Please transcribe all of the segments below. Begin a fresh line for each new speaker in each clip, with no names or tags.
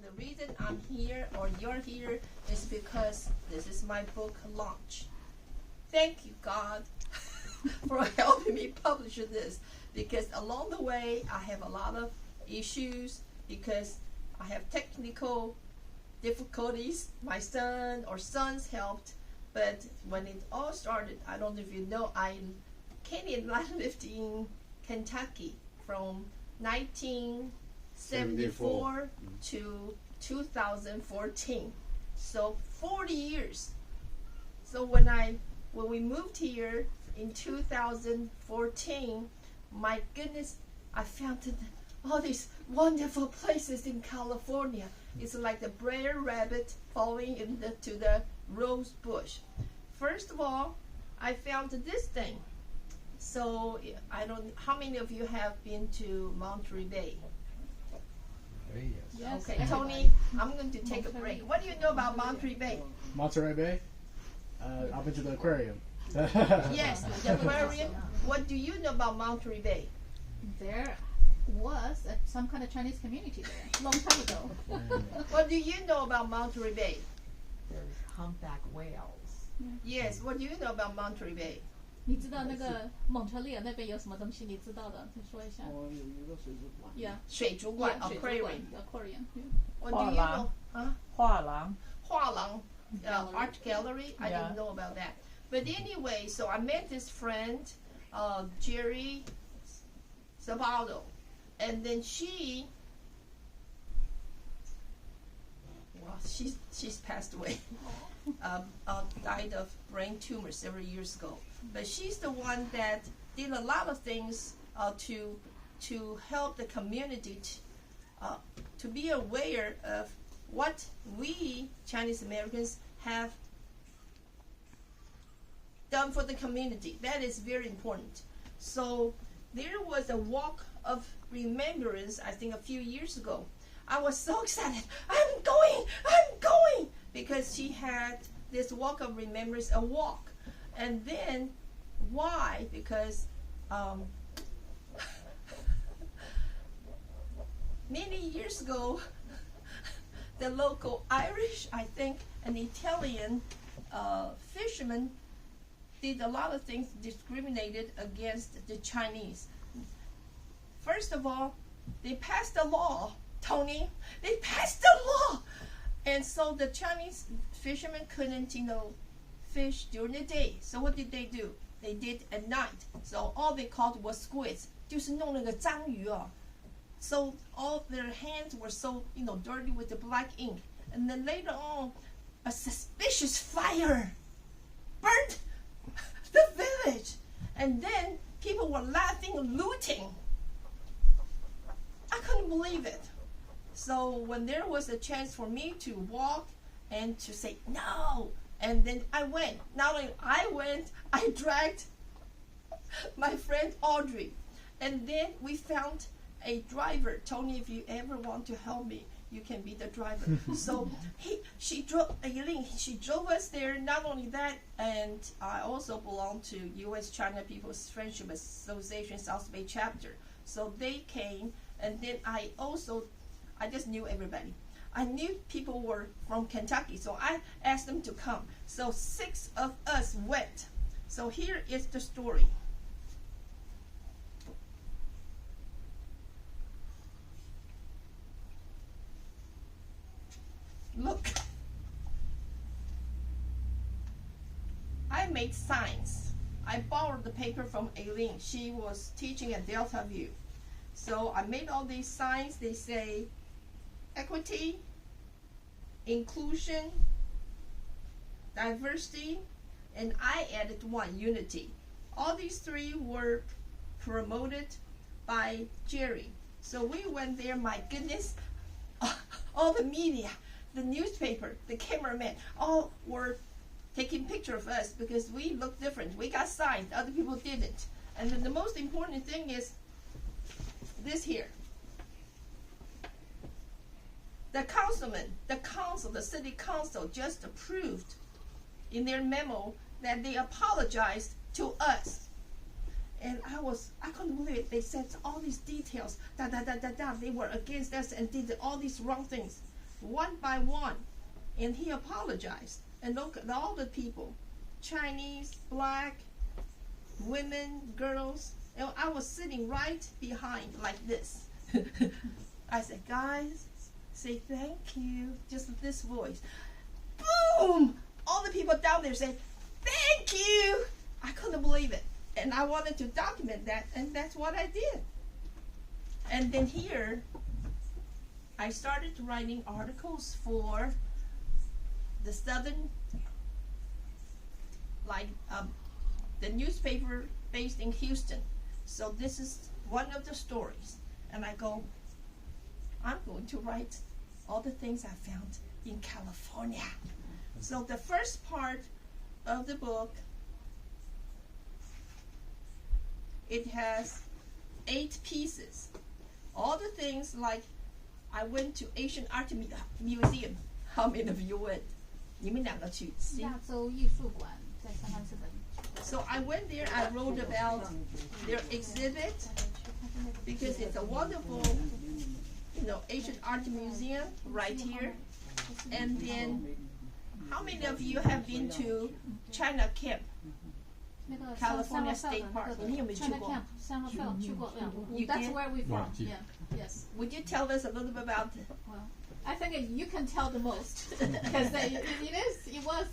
the reason I'm here or you're here is because this is my book launch. Thank you, God, for helping me publish this, because along the way I have a lot of issues because I have technical difficulties. My son or sons helped, but when it all started, I don't know if you know, I lived in Kentucky from 1974 to 2014, so 40 years. So when we moved here in 2014, my goodness, I found all these wonderful places in California. It's like the Brer Rabbit falling into the rose bush. First of all, I found this thing. So how many of you have been to Monterey Bay?
Yes.
Okay, Tony, I'm going to take a break. What do you know about Monterey Bay?
Monterey Bay? I've been to the aquarium.
Yes, the aquarium. What do you know about Monterey Bay?
There was some kind of Chinese community there, long time ago.
What do you know about Monterey Bay?
There's humpback whales.
Yes, what do you know about Monterey Bay?
你知道那个蒙特利尔那边有什么东西？你知道的，你说一下。
有一个水族馆。
Yeah.
水族馆
aquarium.
What do you know?
画廊.
画廊 art gallery. I didn't know about that. But anyway, so I met this friend, Jerry Zabaldo, and then she's passed away. Died of brain tumor several years ago. But she's the one that did a lot of things to help the community to be aware of what we Chinese Americans have done for the community. That is very important. So there was a walk of remembrance, I think a few years ago. I was so excited. I'm going, because she had this walk of remembrance, a walk. And then, why? Because many years ago, the local Irish, I think, and Italian fishermen did a lot of things discriminated against the Chinese. First of all, they passed a law, Tony. They passed a law. And so the Chinese fishermen couldn't, fish during the day. So what did they do? They did at night. So all they caught was squids. 就是弄那个章鱼啊. So all their hands were so, dirty with the black ink. And then later on, a suspicious fire burnt the village. And then people were laughing and looting. I couldn't believe it. So when there was a chance for me to walk and to say no, and then I went. Not only I went, I dragged my friend Audrey. And then we found a driver. Tony, if you ever want to help me, you can be the driver. So she drove us there. Not only that, and I also belong to U.S. China People's Friendship Association South Bay chapter. So they came, and then I just knew everybody. I knew people were from Kentucky, so I asked them to come. So 6 of us went. So here is the story. Look. I made signs. I borrowed the paper from Aileen. She was teaching at Delta View. So I made all these signs. They say equity, inclusion, diversity, and I added one, unity. All these 3 were promoted by Jerry. So we went there, my goodness, all the media, the newspaper, the cameraman, all were taking pictures of us because we looked different. We got signs, other people didn't. And then the most important thing is this here. The city council just approved in their memo that they apologized to us. And I couldn't believe it. They said all these details, they were against us and did all these wrong things. one by one, and he apologized. And look at all the people, Chinese, black, women, girls, and I was sitting right behind like this. I said, guys, say thank you, just this voice. Boom! All the people down there said, thank you! I couldn't believe it. And I wanted to document that, and that's what I did. And then here, I started writing articles for the Southern, like the newspaper based in Houston. So this is one of the stories. And I go, I'm going to write all the things I found in California. So the first part of the book, it has 8 pieces. All the things like I went to Asian Art Museum. How many of you went? 你们两个去 see?
亚洲艺术馆在三藩市的。
So I went there, I wrote about their exhibit because it's a wonderful, Asian Art Museum right here. And then, how many of you have been to China Camp?
那个
California State Park. 你有没有去过？
去过
You
That's
did?
where we from.
Yeah.
Yeah. Yes.
Would you tell us a little bit about
Well, I think you can tell the most because it was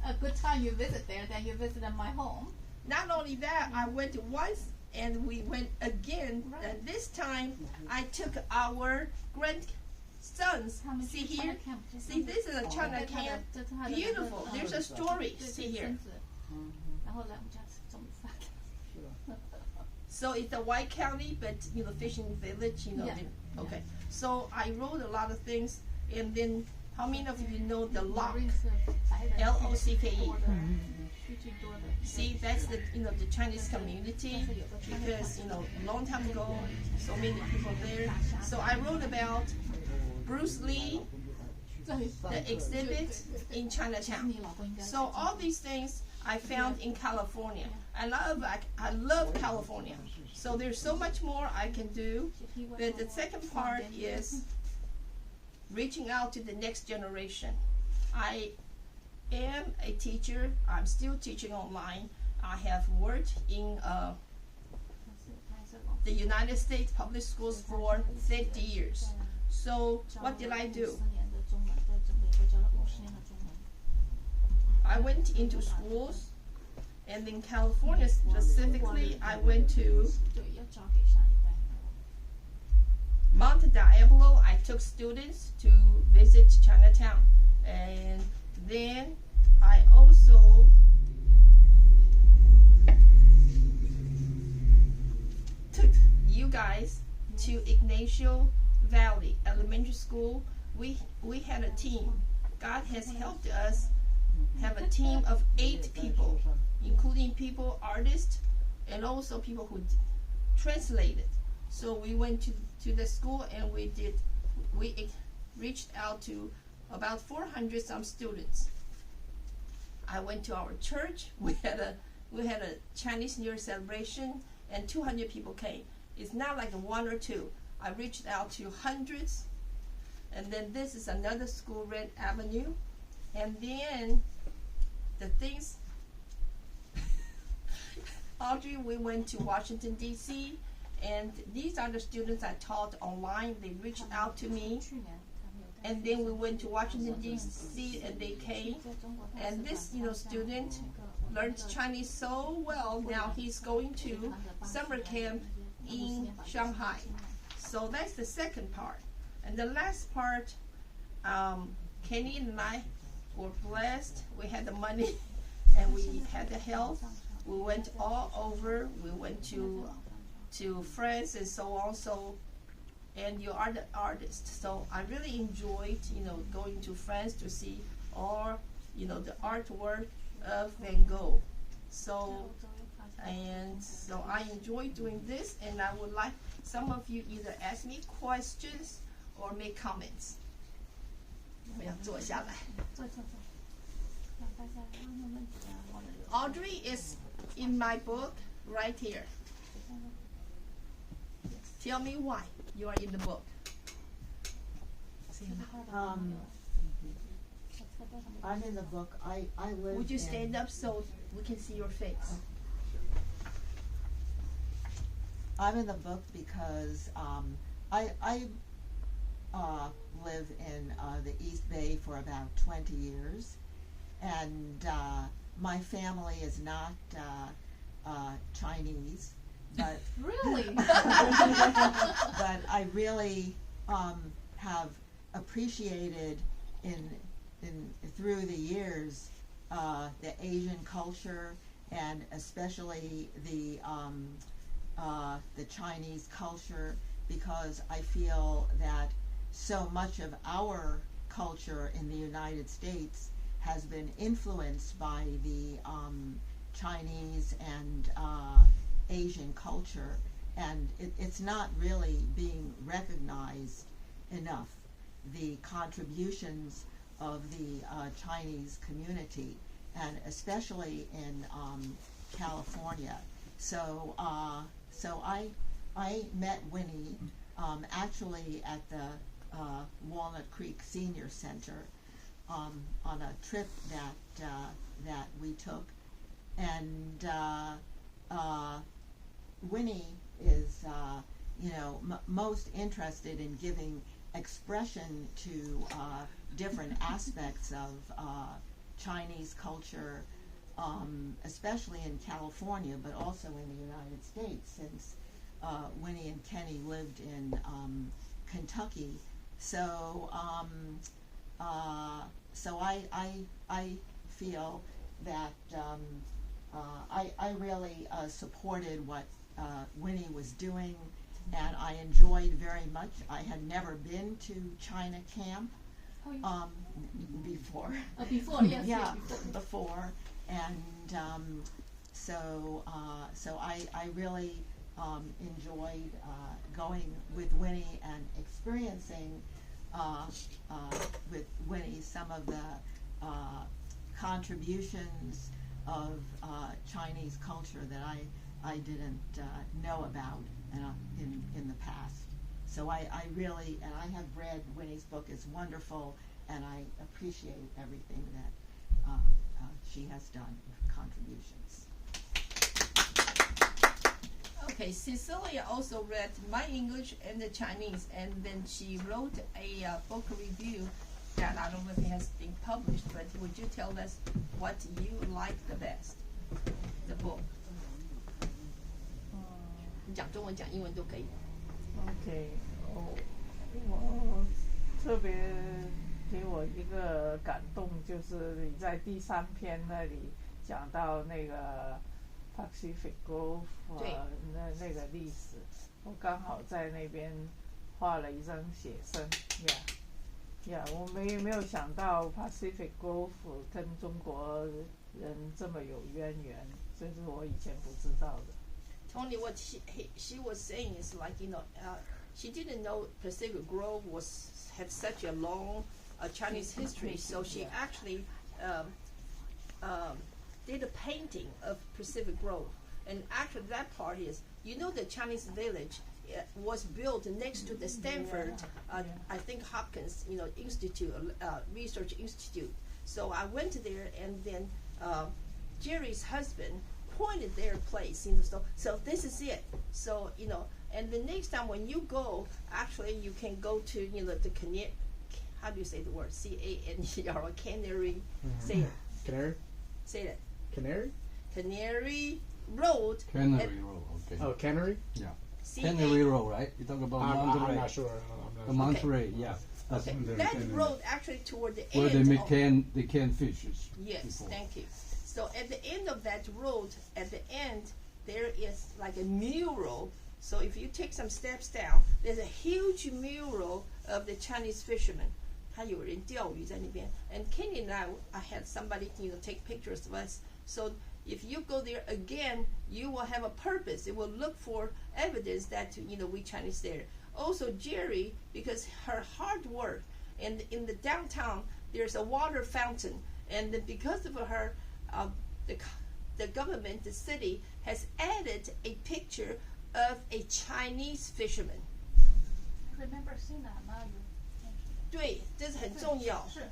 a good time you visit there. Then you visited my home.
Not only that, I went once and we went again.
Right.
And this time, I took our grandsons. See here? See, this is a China camp. Beautiful. There's a story. See here. So it's a white county, but fishing village.
Yeah.
Okay. So I wrote a lot of things, and then how many of you know the lock? L-O-C-K-E. See, that's the the Chinese community because a long time ago, so many people there. So I wrote about Bruce Lee, the exhibit in Chinatown. So all these things I found in California. I love California. So there's so much more I can do. But the second part is reaching out to the next generation. I am a teacher. I'm still teaching online. I have worked in the United States public schools for 30 years. So what did I do? I went into schools, and in California specifically, I went to Mount Diablo. I took students to visit Chinatown, and then I also took you guys to Ignacio Valley Elementary School. We had a team. God has helped us have a team of 8 people, including people, artists, and also people who translated. So we went to the school and we reached out to about 400 some students. I went to our church. We had a Chinese New Year celebration, and 200 people came. It's not like 1 or 2. I reached out to hundreds, and then this is another school, Red Avenue, and then the things. Audrey, we went to Washington D.C. and these are the students I taught online. They reached out to me. And then we went to Washington, D.C., and they came. And this, student learned Chinese so well. Now he's going to summer camp in Shanghai. So that's the second part. And the last part, Kenny and I were blessed. We had the money, and we had the health. We went all over. We went to France and so on. And you are the artist, so I really enjoyed, going to France to see all, the artwork of Van Gogh. So I enjoy doing this, and I would like some of you either ask me questions or make comments. 我要坐下来。Audrey is in my book right here. Tell me why you are in the book.
I'm in the book. I live.
Would you
in,
stand up so we can see your face?
I'm in the book because I live in the East Bay for about 20 years, and my family is not Chinese, but
Really?
but I really have appreciated in through the years the Asian culture, and especially the Chinese culture, because I feel that so much of our culture in the United States has been influenced by the Chinese and Asian culture, and it's not really being recognized enough, the contributions of the Chinese community, and especially in California. So I met Winnie actually at the Walnut Creek Senior Center on a trip that we took, and Winnie is most interested in giving expression to different aspects of Chinese culture, especially in California, but also in the United States, since Winnie and Kenny lived in Kentucky. So I feel that I really supported what Winnie was doing, and I enjoyed very much. I had never been to China camp before.
Before, yes.
Yeah,
Before.
before, and so I really enjoyed going with Winnie and experiencing with Winnie some of the contributions of Chinese culture that I didn't know about in the past. So I really, and I have read Winnie's book. It's wonderful, and I appreciate everything that she has done, contributions.
Okay, Cecilia also read my English and the Chinese, and then she wrote a book review that I don't know if it has been published, but would you tell us what you like the best? The book. 你讲中文讲英文都可以。
OK，我特别给我一个感动，就是你在第3篇那里讲到那个 Pacific Grove 那个历史，我刚好在那边画了一张写生我没有想到 Pacific Grove 跟中国人这么有渊源，这是我以前不知道的。
Tony, what she was saying is like, she didn't know Pacific Grove had such a long Chinese history, so she actually did a painting of Pacific Grove. And actually that part is, the Chinese village was built next to the Stanford, I think Hopkins, Institute, Research Institute. So I went there, and then Jerry's husband pointed their place, so this is it. So, and the next time when you go, actually you can go to, the Canary, how do you say the word? C-A-N-E-R, Canary, say it.
Canary?
Say it.
Canary?
Canary Road.
Canary Road, okay.
Oh, Canary?
Yeah.
C-A-
Canary Road, right? You talk about Monterey.
I'm not sure.
The Monterey, yeah. That's
Okay,
the
that
Canary.
road actually toward the
Where
end.
they make the canned fishes.
Yes,
before.
thank you. So at the end of that road, at the end, there is like a mural. So if you take some steps down, there's a huge mural of the Chinese fishermen. 还有人钓鱼在那边. And Kenny and I had somebody, take pictures of us. So if you go there again, you will have a purpose. It will look for evidence that, we Chinese there. Also Jerry, because her hard work, and in the downtown, there's a water fountain. And because of her, the government, the city, has added a picture of a Chinese fisherman.
I remember seeing that now.
对，这是很重要。
是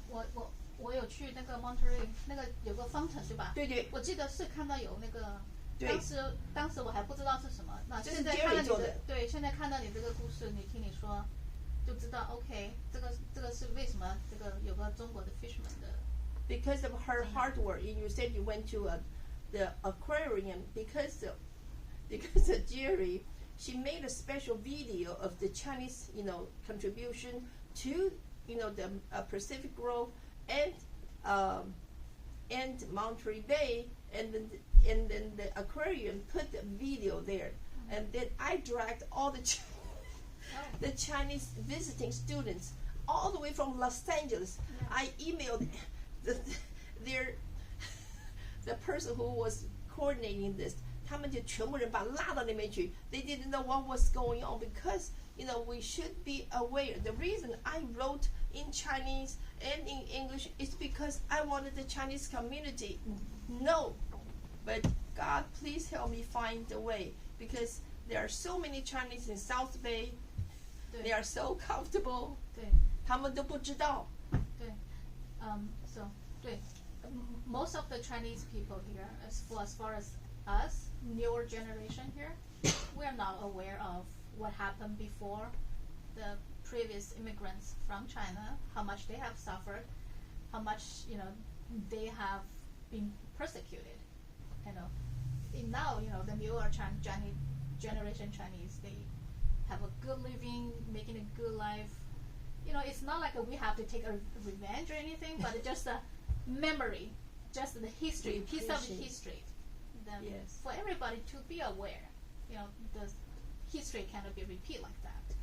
我有去那个 Monterey 那个有个 fountain 对吧？
对对，
我记得是看到有那个，
对
当时我还不知道是什么，那
这是
现在
Jerry
看到
做的
你的，对，现在看到你这个故事，听你说，就知道 OK，这个是为什么这个有个中国的 fisherman 的。
Because of her hard work, and you said you went to the aquarium because of Jerry, she made a special video of the Chinese, contribution to, the Pacific Grove and Monterey Bay, and then the aquarium put the video there, and then I dragged all the Chinese visiting students all the way from Los Angeles. I emailed the person who was coordinating this. 他们就全部人把拉到那边去。They didn't know what was going on because we should be aware. The reason I wrote in Chinese and in English is because I wanted the Chinese community know. But God, please help me find the way, because there are so many Chinese in South Bay. They are so comfortable.
对。
他们都不知道。
对，so 对，most of the Chinese people here, as far as us, newer generation here, we are not aware of what happened before the previous immigrants from China, how much they have suffered, how much they have been persecuted. And now the newer generation Chinese, they have a good living, making a good life. It's not like we have to take a revenge or anything, but it's just a memory, just the history, piece of history.
Yes.
For everybody to be aware, the history cannot be repeated like that.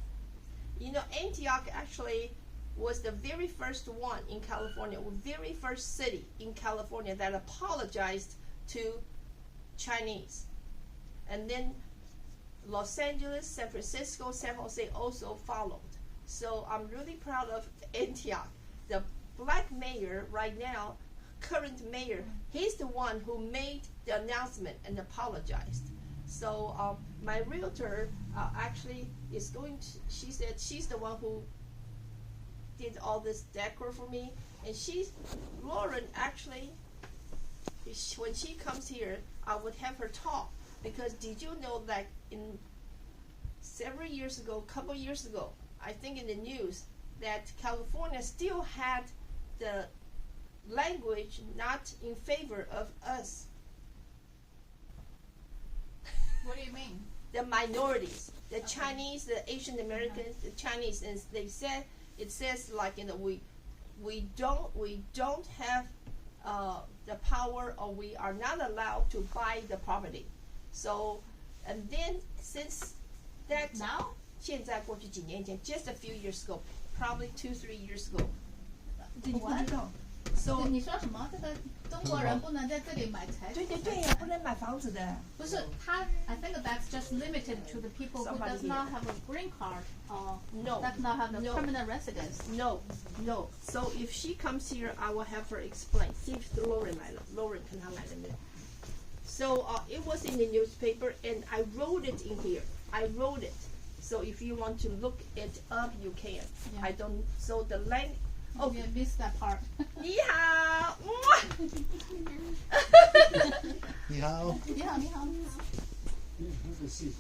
Antioch actually was the very first one in California, very first city in California that apologized to Chinese. And then Los Angeles, San Francisco, San Jose also followed. So I'm really proud of Antioch. The black mayor right now, current mayor, he's the one who made the announcement and apologized. So my realtor actually is going to, she said she's the one who did all this decor for me. And Lauren actually, when she comes here, I would have her talk. Because did you know that in several years ago, couple years ago, I think in the news, that California still had the language not in favor of us.
What do you mean?
The minorities, the Chinese, the Asian Americans, the Chinese, and they said, it says like, we don't have the power, or we are not allowed to buy the property. So, and then since that
now,
现在过去几年前 just a few years ago, probably 2-3 years ago.
What?
So
你说什么？这个中国人不能在这里买财？
对呀，不能买房子的。
不是他 I think that's just limited to the people who does not have a green card or
No.
does not have the
No.
permanent residence.
No. So if she comes here, I will have her explain. See if Lauren 来了，Lauren 看她来了没有。So it was in the newspaper, and I wrote it in here. I wrote it. So if you want to look it up, you can.
Yeah.
I don't. So the land.
Oh, you missed that part.
你好。
你好。
你好，你好。
Let's see.